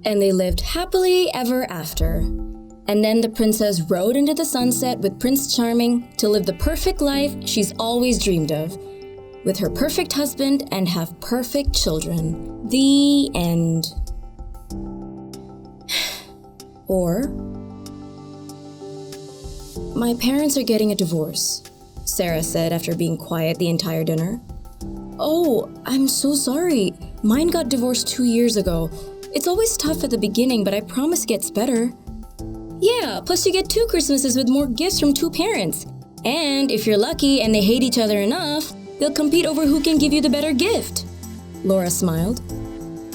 And they lived happily ever after. And then the princess rode into the sunset with Prince Charming to live the perfect life she's always dreamed of, with her perfect husband and have perfect children. The end. Or, my parents are getting a divorce, Sarah said after being quiet the entire dinner. Oh, I'm so sorry. Mine got divorced 2 years ago. It's always tough at the beginning, but I promise it gets better. Yeah, plus you get 2 Christmases with more gifts from 2 parents. And if you're lucky and they hate each other enough, they'll compete over who can give you the better gift. Laura smiled.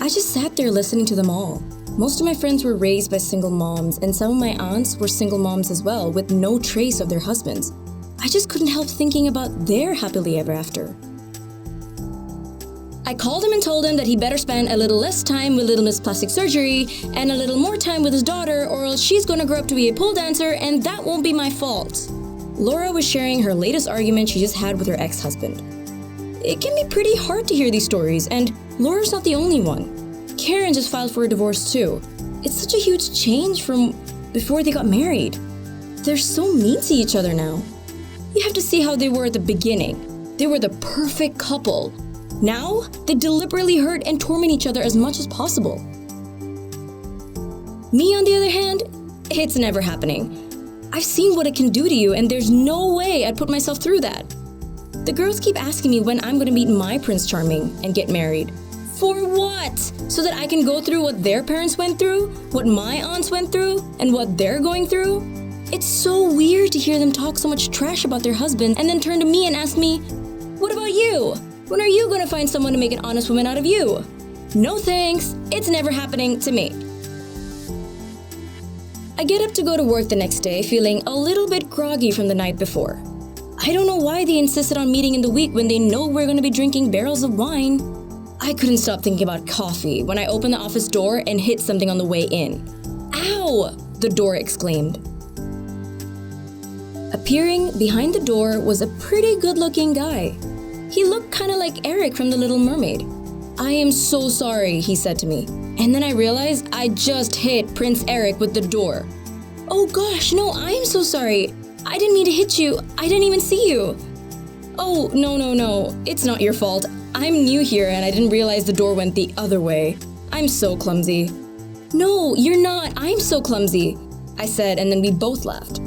I just sat there listening to them all. Most of my friends were raised by single moms, and some of my aunts were single moms as well, with no trace of their husbands. I just couldn't help thinking about their happily ever after. I called him and told him that he better spend a little less time with Little Miss Plastic Surgery and a little more time with his daughter, or else she's gonna grow up to be a pole dancer, and that won't be my fault. Laura was sharing her latest argument she just had with her ex-husband. It can be pretty hard to hear these stories, and Laura's not the only one. Karen just filed for a divorce too. It's such a huge change from before they got married. They're so mean to each other now. You have to see how they were at the beginning. They were the perfect couple. Now, they deliberately hurt and torment each other as much as possible. Me, on the other hand, it's never happening. I've seen what it can do to you, and there's no way I'd put myself through that. The girls keep asking me when I'm gonna meet my Prince Charming and get married. For what? So that I can go through what their parents went through, what my aunts went through, and what they're going through? It's so weird to hear them talk so much trash about their husband and then turn to me and ask me, what about you? When are you gonna find someone to make an honest woman out of you? No thanks, it's never happening to me. I get up to go to work the next day feeling a little bit groggy from the night before. I don't know why they insisted on meeting in the week when they know we're gonna be drinking barrels of wine. I couldn't stop thinking about coffee when I opened the office door and hit something on the way in. Ow! The door exclaimed. Appearing behind the door was a pretty good-looking guy. He looked kind of like Eric from The Little Mermaid. I am so sorry, he said to me. And then I realized I just hit Prince Eric with the door. Oh gosh, no, I am so sorry. I didn't mean to hit you. I didn't even see you. Oh, no. It's not your fault. I'm new here and I didn't realize the door went the other way. I'm so clumsy. No, you're not. I'm so clumsy, I said, and then we both laughed.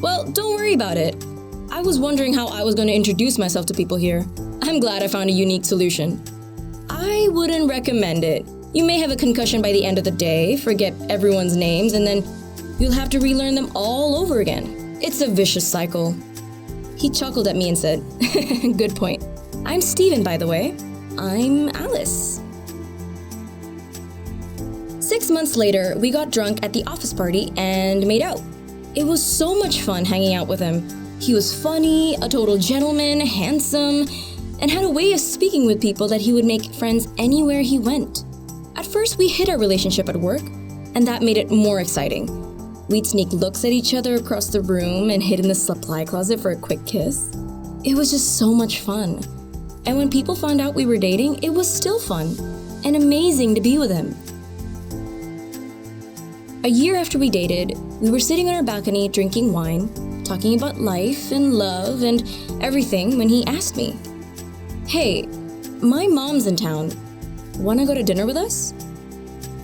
Well, don't worry about it. I was wondering how I was going to introduce myself to people here. I'm glad I found a unique solution. I wouldn't recommend it. You may have a concussion by the end of the day, forget everyone's names, and then you'll have to relearn them all over again. It's a vicious cycle. He chuckled at me and said, good point. I'm Steven, by the way. I'm Alice. 6 months later, we got drunk at the office party and made out. It was so much fun hanging out with him. He was funny, a total gentleman, handsome, and had a way of speaking with people that he would make friends anywhere he went. At first, we hid our relationship at work, and that made it more exciting. We'd sneak looks at each other across the room and hid in the supply closet for a quick kiss. It was just so much fun. And when people found out we were dating, it was still fun and amazing to be with him. A year after we dated, we were sitting on our balcony drinking wine, talking about life and love and everything when he asked me, hey, my mom's in town. Wanna go to dinner with us?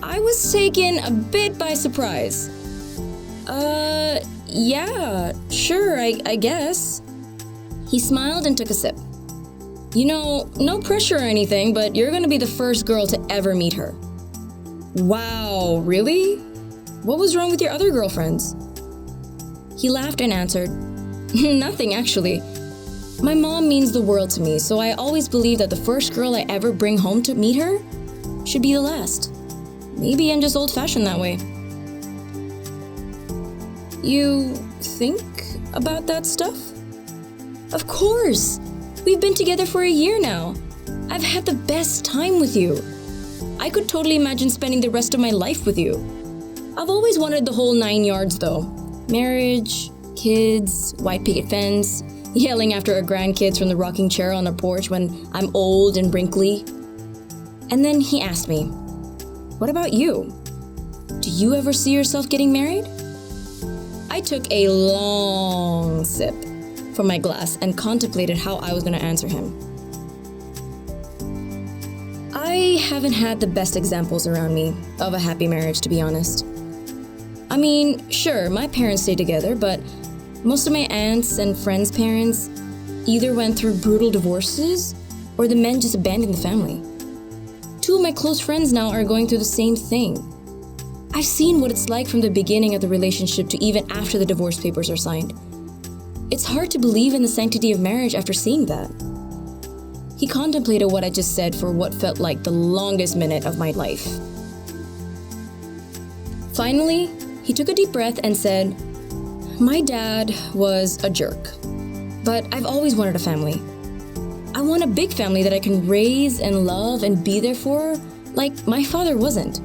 I was taken a bit by surprise. Yeah, sure, I guess. He smiled and took a sip. You know, no pressure or anything, but you're gonna be the first girl to ever meet her. Wow, really? What was wrong with your other girlfriends? He laughed and answered, nothing actually. My mom means the world to me, so I always believe that the first girl I ever bring home to meet her should be the last. Maybe I'm just old-fashioned that way. You think about that stuff? Of course! We've been together for a year now. I've had the best time with you. I could totally imagine spending the rest of my life with you. I've always wanted the whole 9 yards though. Marriage, kids, white picket fence, yelling after our grandkids from the rocking chair on our porch when I'm old and wrinkly. And then he asked me, what about you? Do you ever see yourself getting married? I took a long sip from my glass and contemplated how I was going to answer him. I haven't had the best examples around me of a happy marriage, to be honest. I mean, sure, my parents stayed together, but most of my aunts and friends' parents either went through brutal divorces or the men just abandoned the family. Two of my close friends now are going through the same thing. I've seen what it's like from the beginning of the relationship to even after the divorce papers are signed. It's hard to believe in the sanctity of marriage after seeing that. He contemplated what I just said for what felt like the longest minute of my life. Finally, he took a deep breath and said, "My dad was a jerk, but I've always wanted a family. I want a big family that I can raise and love and be there for, like my father wasn't."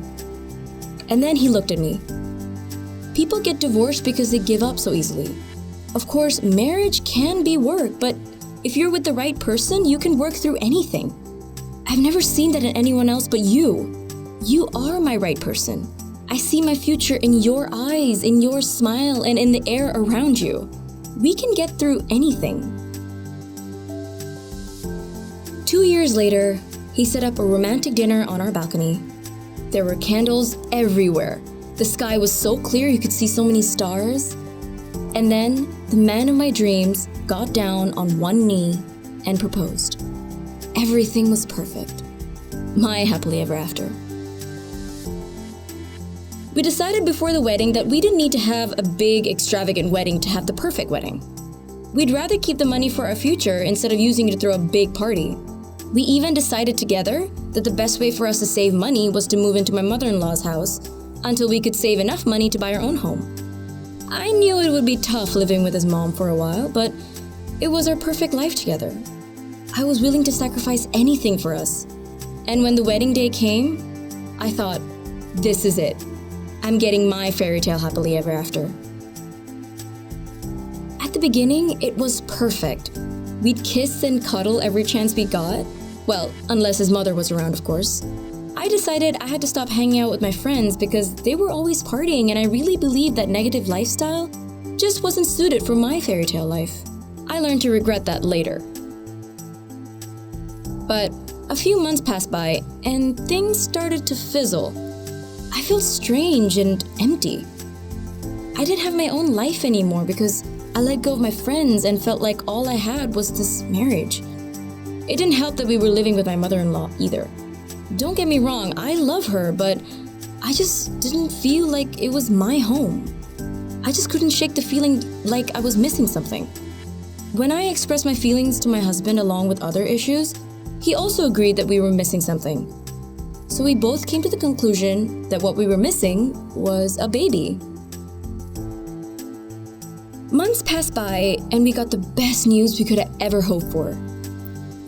And then he looked at me. People get divorced because they give up so easily. Of course, marriage can be work, but if you're with the right person, you can work through anything. I've never seen that in anyone else but you. You are my right person. I see my future in your eyes, in your smile, and in the air around you. We can get through anything. 2 years later, he set up a romantic dinner on our balcony. There were candles everywhere. The sky was so clear you could see so many stars. And then the man of my dreams got down on one knee and proposed. Everything was perfect. My happily ever after. We decided before the wedding that we didn't need to have a big, extravagant wedding to have the perfect wedding. We'd rather keep the money for our future instead of using it to throw a big party. We even decided together that the best way for us to save money was to move into my mother-in-law's house until we could save enough money to buy our own home. I knew it would be tough living with his mom for a while, but it was our perfect life together. I was willing to sacrifice anything for us. And when the wedding day came, I thought, this is it. I'm getting my fairy tale happily ever after. At the beginning, it was perfect. We'd kiss and cuddle every chance we got. Well, unless his mother was around, of course. I decided I had to stop hanging out with my friends because they were always partying, and I really believed that negative lifestyle just wasn't suited for my fairy tale life. I learned to regret that later. But a few months passed by, and things started to fizzle. I felt strange and empty. I didn't have my own life anymore because I let go of my friends and felt like all I had was this marriage. It didn't help that we were living with my mother-in-law either. Don't get me wrong, I love her, but I just didn't feel like it was my home. I just couldn't shake the feeling like I was missing something. When I expressed my feelings to my husband along with other issues, he also agreed that we were missing something. So we both came to the conclusion that what we were missing was a baby. Months passed by and we got the best news we could have ever hoped for.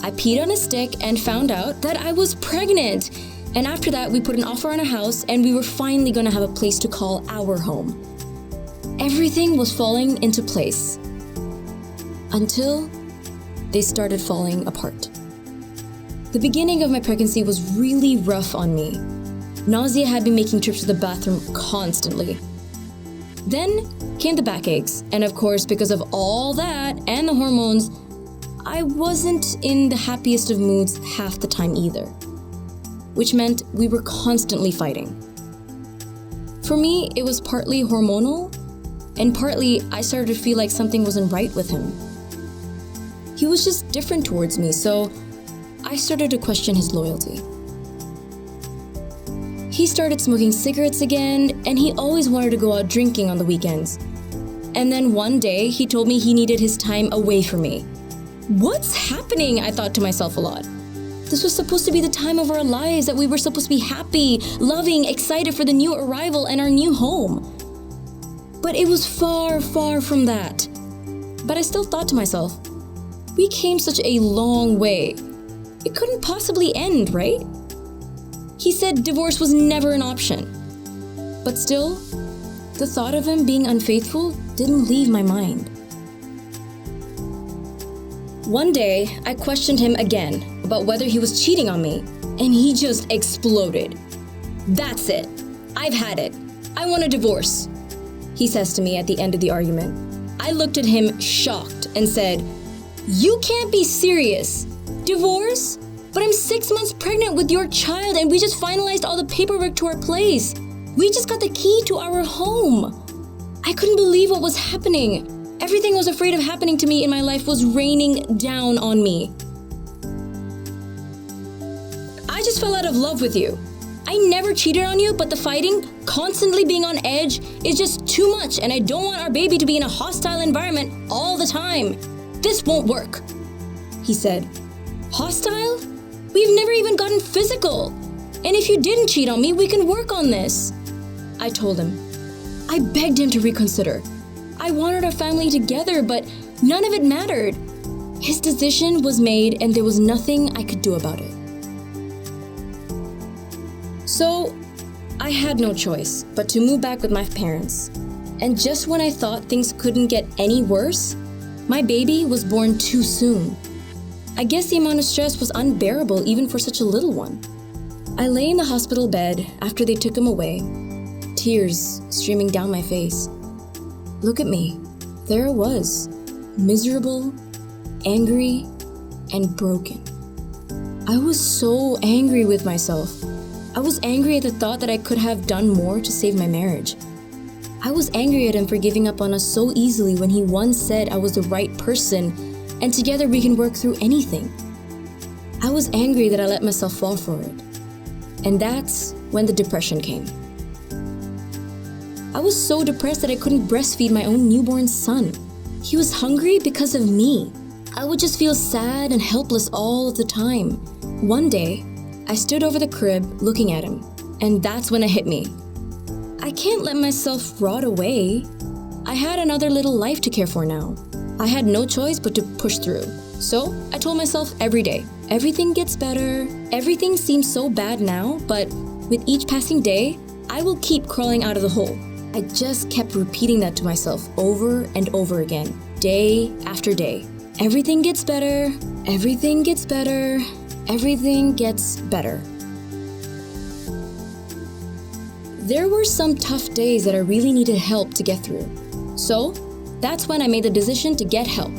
I peed on a stick and found out that I was pregnant. And after that, we put an offer on a house and we were finally going to have a place to call our home. Everything was falling into place. Until they started falling apart. The beginning of my pregnancy was really rough on me. Nausea had me making trips to the bathroom constantly. Then came the backaches, and of course, because of all that and the hormones, I wasn't in the happiest of moods half the time either, which meant we were constantly fighting. For me, it was partly hormonal, and partly I started to feel like something wasn't right with him. He was just different towards me, so I started to question his loyalty. He started smoking cigarettes again, and he always wanted to go out drinking on the weekends. And then one day, he told me he needed his time away from me. What's happening? I thought to myself a lot. This was supposed to be the time of our lives, that we were supposed to be happy, loving, excited for the new arrival and our new home. But it was far, far from that. But I still thought to myself, we came such a long way. It couldn't possibly end, right? He said divorce was never an option. But still, the thought of him being unfaithful didn't leave my mind. One day, I questioned him again about whether he was cheating on me, and he just exploded. That's it. I've had it. I want a divorce, he says to me at the end of the argument. I looked at him shocked and said, you can't be serious. Divorce? But I'm 6 months pregnant with your child and we just finalized all the paperwork to our place. We just got the key to our home. I couldn't believe what was happening. Everything I was afraid of happening to me in my life was raining down on me. I just fell out of love with you. I never cheated on you, but the fighting, constantly being on edge, is just too much and I don't want our baby to be in a hostile environment all the time. This won't work, he said. Hostile? We've never even gotten physical. And if you didn't cheat on me, we can work on this. I told him. I begged him to reconsider. I wanted our family together, but none of it mattered. His decision was made and there was nothing I could do about it. So, I had no choice but to move back with my parents. And just when I thought things couldn't get any worse, my baby was born too soon. I guess the amount of stress was unbearable even for such a little one. I lay in the hospital bed after they took him away, tears streaming down my face. Look at me. There I was, miserable, angry, and broken. I was so angry with myself. I was angry at the thought that I could have done more to save my marriage. I was angry at him for giving up on us so easily when he once said I was the right person and together we can work through anything. I was angry that I let myself fall for it. And that's when the depression came. I was so depressed that I couldn't breastfeed my own newborn son. He was hungry because of me. I would just feel sad and helpless all of the time. One day, I stood over the crib looking at him, and that's when it hit me. I can't let myself rot away. I had another little life to care for now. I had no choice but to push through. So I told myself every day, everything gets better. Everything seems so bad now, but with each passing day, I will keep crawling out of the hole. I just kept repeating that to myself over and over again, day after day. Everything gets better. Everything gets better. Everything gets better. There were some tough days that I really needed help to get through. So, that's when I made the decision to get help.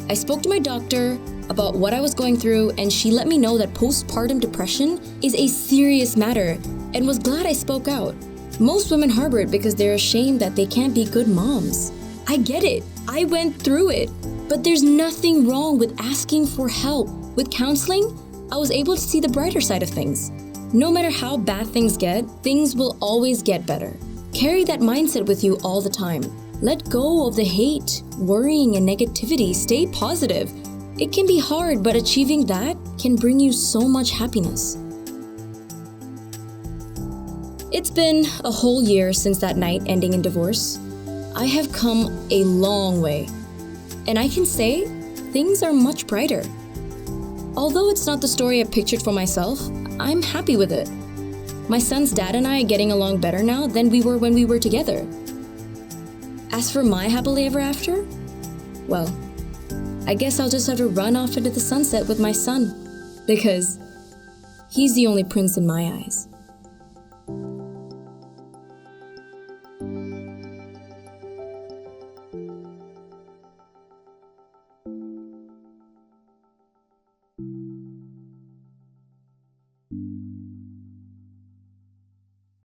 I spoke to my doctor about what I was going through and she let me know that postpartum depression is a serious matter and was glad I spoke out. Most women harbor it because they're ashamed that they can't be good moms. I get it. I went through it. But there's nothing wrong with asking for help. With counseling, I was able to see the brighter side of things. No matter how bad things get, things will always get better. Carry that mindset with you all the time. Let go of the hate, worrying, and negativity. Stay positive. It can be hard, but achieving that can bring you so much happiness. It's been a whole year since that night ending in divorce. I have come a long way. And I can say, things are much brighter. Although it's not the story I pictured for myself, I'm happy with it. My son's dad and I are getting along better now than we were when we were together. As for my happily ever after, well, I guess I'll just have to run off into the sunset with my son, because he's the only prince in my eyes.